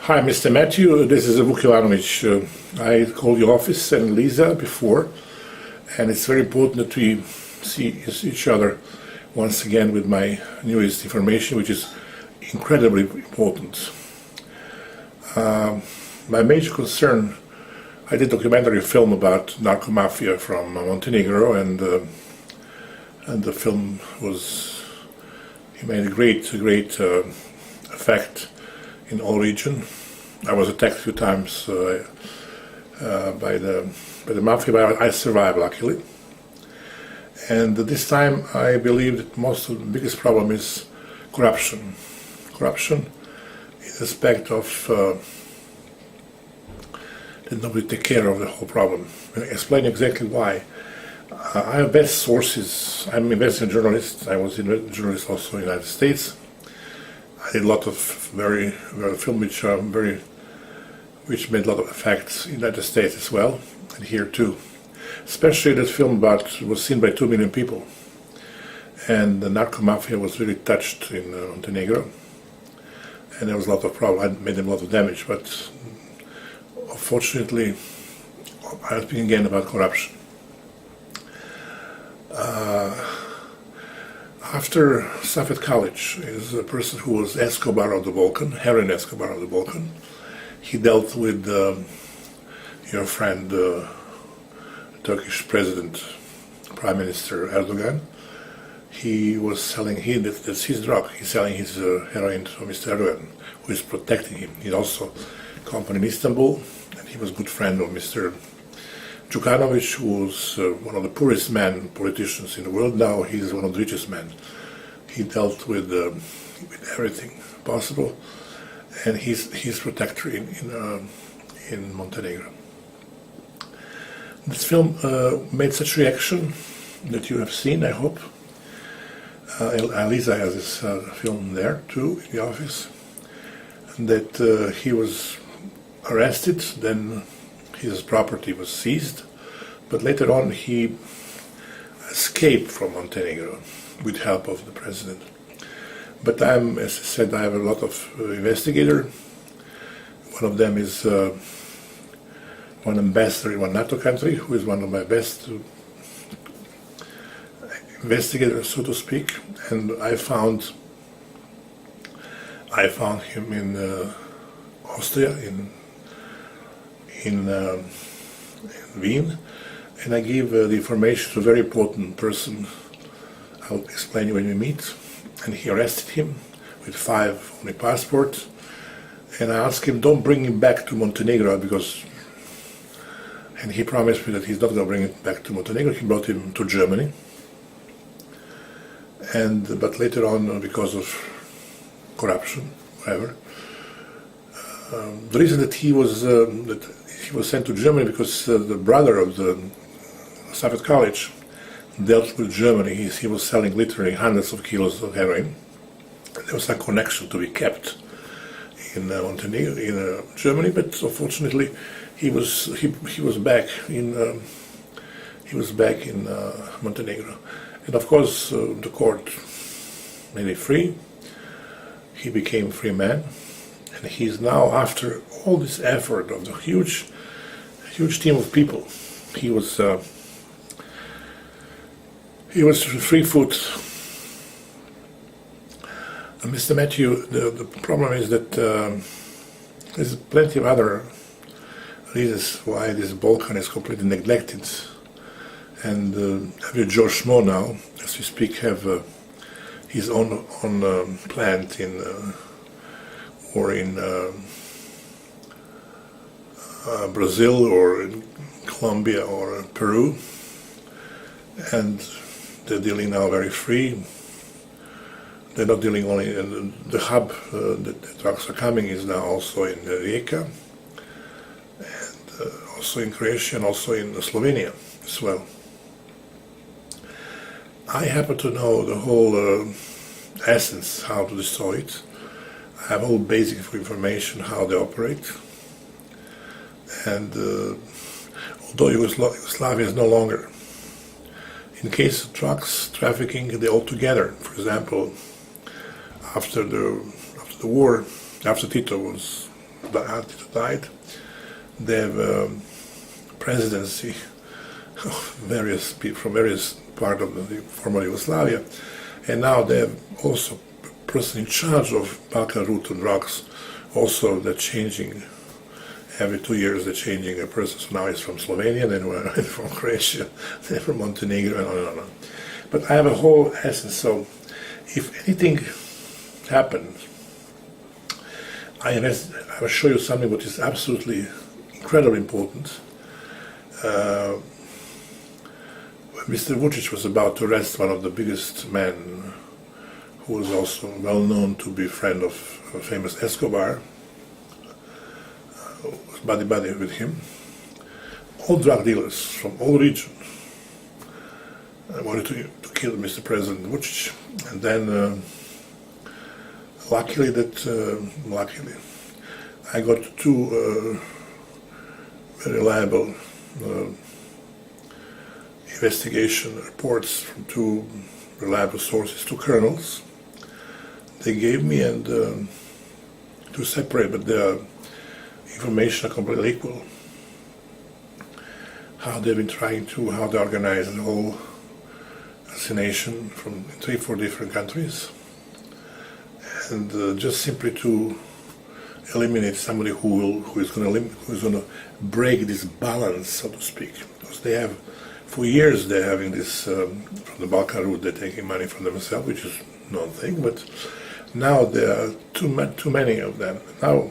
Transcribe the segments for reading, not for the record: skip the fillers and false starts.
Hi, Mr. Metthew. This is Vuk Jovanovic. I called your office and Lisa before, and it's very important that we see each other once again with my newest information, which is incredibly important. My major concern, I did a documentary film about narco mafia from Montenegro, and the film he made a great effect in all region. I was attacked a few times by the mafia, but I survived luckily. And this time I believe that the biggest problem is corruption. Corruption in respect of that nobody take care of the whole problem. I'll explain exactly why. I have best sources. I'm an investigative journalist. I was a journalist also in the United States. I did a lot of very film which made a lot of effects in the United States as well, and here too. Especially this film was seen by 2 million people, and the narco mafia was really touched in Montenegro, and there was a lot of problems. I made them a lot of damage, but unfortunately, I'll speak again about corruption. After Safed College is a person who was Escobar of the Balkan, heroin Escobar of the Balkan. He dealt with your friend, Turkish President, Prime Minister Erdogan. He was selling, that's his drug, he's selling his heroin to Mr. Erdogan, who is protecting him. He also company in Istanbul, and he was a good friend of Mr. Djukanovic, who was one of the poorest politicians in the world. Now he's one of the richest men. He dealt with everything possible, and he's protector in Montenegro. This film made such reaction that you have seen, I hope. Lisa has this film there too in the office, and that he was arrested, then his property was seized, but later on he escaped from Montenegro with help of the president. But as I said, I have a lot of investigators. One of them is one ambassador in one NATO country, who is one of my best investigators, so to speak. And I found him in Austria, in Wien, and I give the information to a very important person. I'll explain you when we meet. And he arrested him with 5 only passports, and I asked him, don't bring him back to Montenegro, and he promised me that he's not going to bring him back to Montenegro. He brought him to Germany, but later on, because of corruption, whatever, the reason that he was sent to Germany because the brother of the Safed College dealt with Germany. He was selling literally hundreds of kilos of heroin. There was a connection to be kept in Montenegro, in Germany, but unfortunately he was back in Montenegro, and of course the court made him free. He became a free man, and he's now, after all this effort of the huge team of people, he was free foot. Mr. Metthew, the problem is that there's plenty of other reasons why this Balkan is completely neglected. And George Schmo now, as we speak, have his own plant in Brazil or in Colombia or Peru, and they're dealing now very free. They're not dealing only in the hub. The trucks are coming is now also in Rijeka, and also in Croatia, and also in Slovenia as well. I happen to know the whole essence, how to destroy it. I have all basic information how they operate, and although Yugoslavia is no longer, in case of trucks trafficking, they all together. For example, after the war, after Tito was died. They have presidency of various people from various parts of the former Yugoslavia, and now they have also a person in charge of Balkan route to drugs. Also, they're changing. Every 2 years they're changing a person. So now he's from Slovenia, then we're from Croatia, then from Montenegro, and on and on. But I have a whole essence. So if anything happens, I will show you something which is absolutely incredibly important. Mr. Vučić was about to arrest one of the biggest men, who was also well known to be a friend of famous Escobar, was buddy with him. All drug dealers from all regions wanted to kill Mr. President Vučić, and then luckily I got two very reliable investigation reports from two reliable sources, two colonels. They gave me, and to separate, but the information are completely equal. How they've been how they organize the whole assassination from 3-4 different countries, and just simply to eliminate somebody who is going to break this balance, so to speak, because they have. For years they're having this, from the Balkan route, they're taking money from themselves, which is no thing, but now there are too many of them. Now,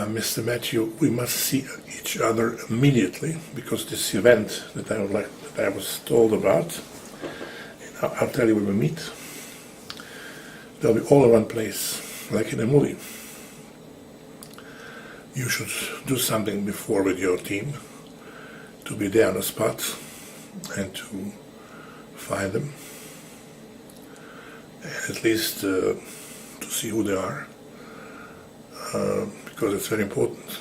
Mr. Metthew, we must see each other immediately, because this event that I was told about, I'll tell you when we meet, they'll be all in one place, like in a movie. You should do something before with your team, to be there on the spot and to find them, and at least to see who they are, because it's very important.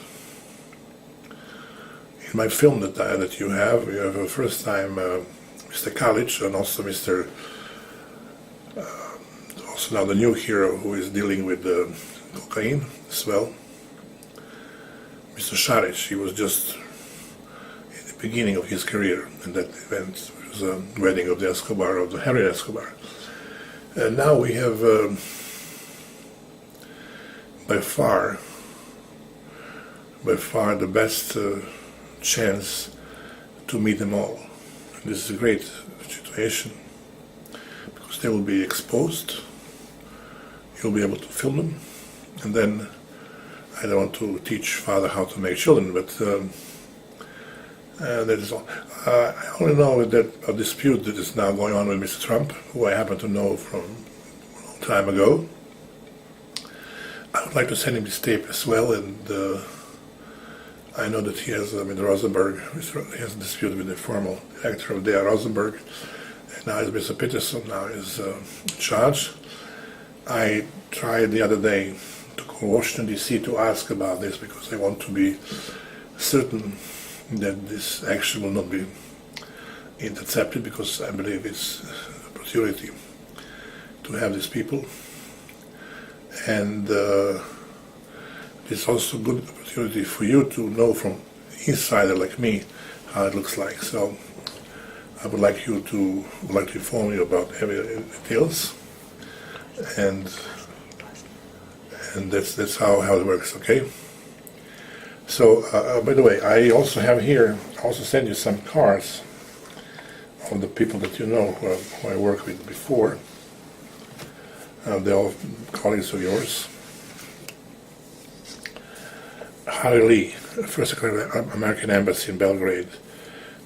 In my film that you have a first time Mr. Kalic, and also Mr. Also now the new hero who is dealing with cocaine as well, Mr. Šarić. He was just beginning of his career in that event. It was a wedding of the Henry Escobar. And now we have by far the best chance to meet them all. And this is a great situation, because they will be exposed, you'll be able to film them, and then I don't want to teach father how to make children, but that is all. I only know that a dispute that is now going on with Mr. Trump, who I happen to know from a long time ago. I would like to send him this tape as well, and I know that he has with Rosenberg, he has a dispute with the former director of D.R. Rosenberg, and now Mr. Peterson now is in charge. I tried the other day to go to Washington, D.C. to ask about this, because I want to be certain that this action will not be intercepted, because I believe it's an opportunity to have these people, and it's also a good opportunity for you to know from insider like me how it looks like. So I would like to inform you about every details, and that's how it works. Okay. So, by the way, I also have here, I also send you some cards of the people that you know who I worked with before. They're all colleagues of yours. Harry Lee, First Secretary of the American Embassy in Belgrade.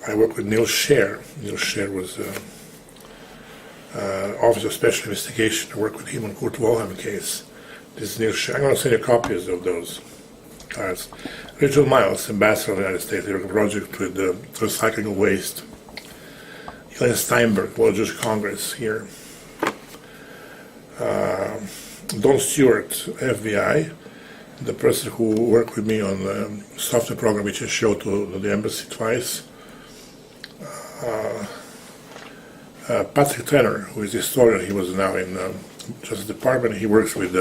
I worked with Neil Scher. Neil Scher was Officer of Special Investigation. I worked with him on Kurt Wilhelm case. This is Neil Scher. I'm going to send you copies of those cards. Richard Miles, Ambassador of the United States, worked a project with recycling of waste. Elaine Steinberg, World Jewish Congress here. Don Stewart, FBI, the person who worked with me on the software program which I showed to the embassy twice. Patrick Tanner, who is a historian, he was now in Justice Department. He works with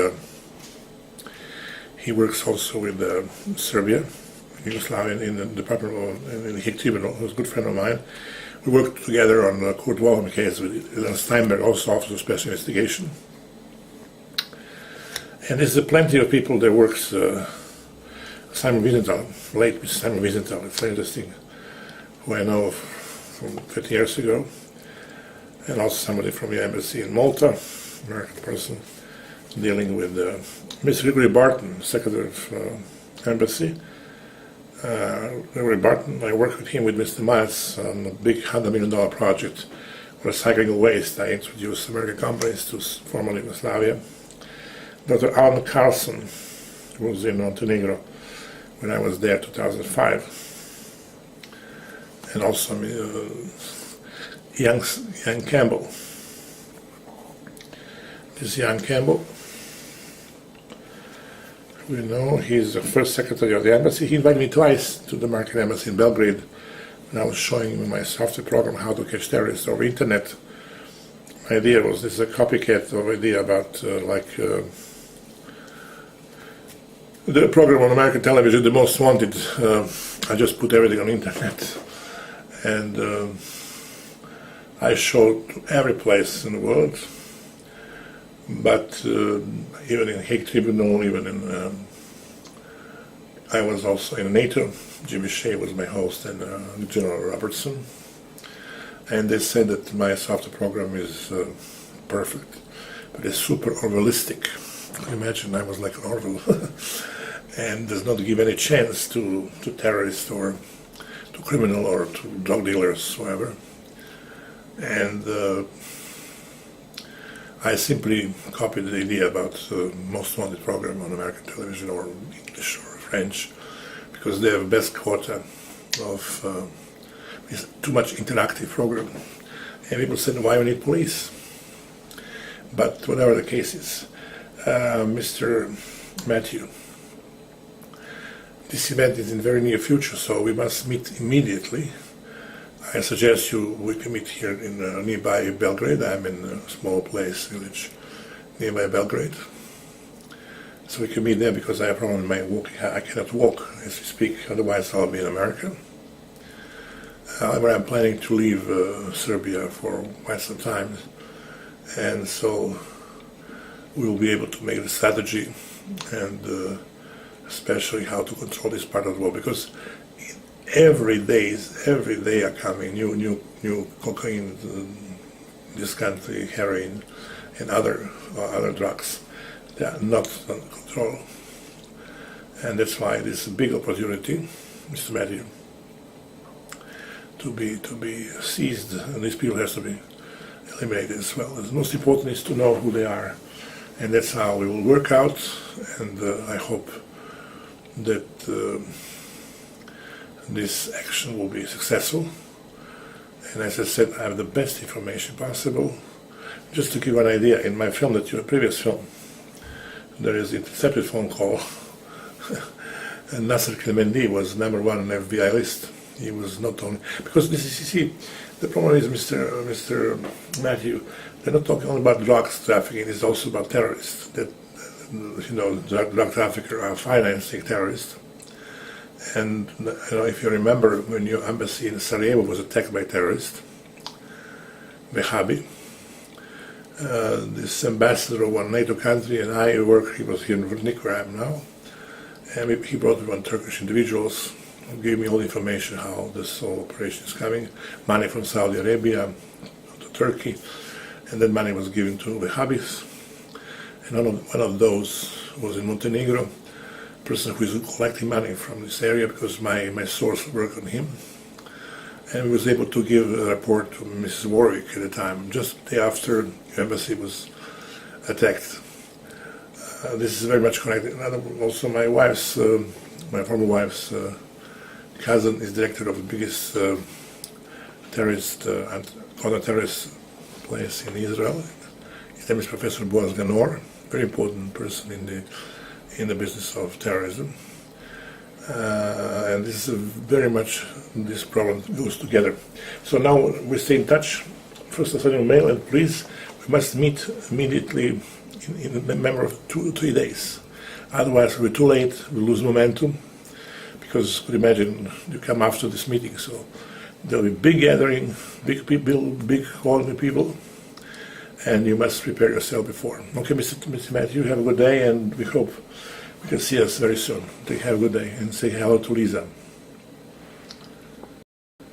He works also with Serbia, Yugoslavia, in the Department of in the Hague Tribunal. He was a good friend of mine. We worked together on the Kurt Waldheim case with Ilan Steinberg, also Office of Special Investigation. And there's plenty of people that works. Simon Wiesenthal, late Simon Wiesenthal, it's very interesting, who I know from 30 years ago, and also somebody from the embassy in Malta, American person, dealing with Mr. Gregory Barton, Secretary of Embassy. Gregory Barton, I worked with him with Mr. Miles on a big $100 million project for recycling of waste. I introduced American companies to former Yugoslavia. Dr. Alan Carlson, who was in Montenegro when I was there in 2005. And also young Campbell. This young Campbell, we know he's the first secretary of the embassy. He invited me twice to the American embassy in Belgrade when I was showing him my software program, How to Catch Terrorists over Internet. My idea was, this is a copycat of idea about the program on American television, The Most Wanted. I just put everything on internet, and I showed to every place in the world, but even in Hague Tribunal, even in I was also in NATO. Jimmy Shea was my host, and General Robertson, and they said that my software program is perfect, but it's super Orwellistic. Can you imagine? I was like an Orwell. And does not give any chance to terrorists or to criminal or to drug dealers, whatever. And I simply copied the idea about the Most Wanted program on American television, or English or French, because they have the best quota of it's too much interactive program. And people said, why we need police? But whatever the case is, Mr. Metthew, this event is in the very near future, so we must meet immediately. I suggest we can meet here in nearby Belgrade. I'm in a small village nearby Belgrade. So we can meet there, because I have a problem with my walking. I cannot walk as we speak, otherwise I'll be in America. However, I'm planning to leave Serbia for quite some time, and so we'll be able to make the strategy, and especially how to control this part of the world, because every day are coming new cocaine, this country, heroin, and other drugs. They are not under control, and that's why this is a big opportunity, Mr. Metthew, to be seized, and these people have to be eliminated as well. The most important is to know who they are, and that's how we will work out. And I hope that this action will be successful. And as I said, I have the best information possible. Just to give you an idea, in my film, previous film, there is an intercepted phone call, and Nasser Khamenei was #1 on the FBI list. He was not only, because this is, you see, the problem is, Mr. Metthew, they're not talking only about drugs trafficking, it's also about terrorists. That, drug traffickers are financing terrorists. And if you remember, when your embassy in Sarajevo was attacked by terrorists, Wahhabi, this ambassador of one NATO country, and he was here in Vrnik, where I am now, and he brought one Turkish individuals who gave me all the information how this whole operation is coming, money from Saudi Arabia to Turkey, and that money was given to Wahhabis. And one of those was in Montenegro, a person who is collecting money from this area, because my source worked on him. And we was able to give a report to Mrs. Warwick at the time, just the day after the embassy was attacked. This is very much connected. Also, my former wife's cousin is director of the biggest terrorist, counter-terrorist place in Israel. His name is Professor Boaz Ganor, very important person in the business of terrorism. And this is very much, this problem goes together. So now we stay in touch. First, I'll send you a mail, and please, we must meet immediately in a matter of 2 or 3 days. Otherwise, we'll be too late, we'll lose momentum, because could imagine you come after this meeting, so there'll be big gathering, big people, big quality people, and you must prepare yourself before. Okay, Mr. Matthew, have a good day, and we hope we can see us very soon. Have a good day, and say hello to Lisa.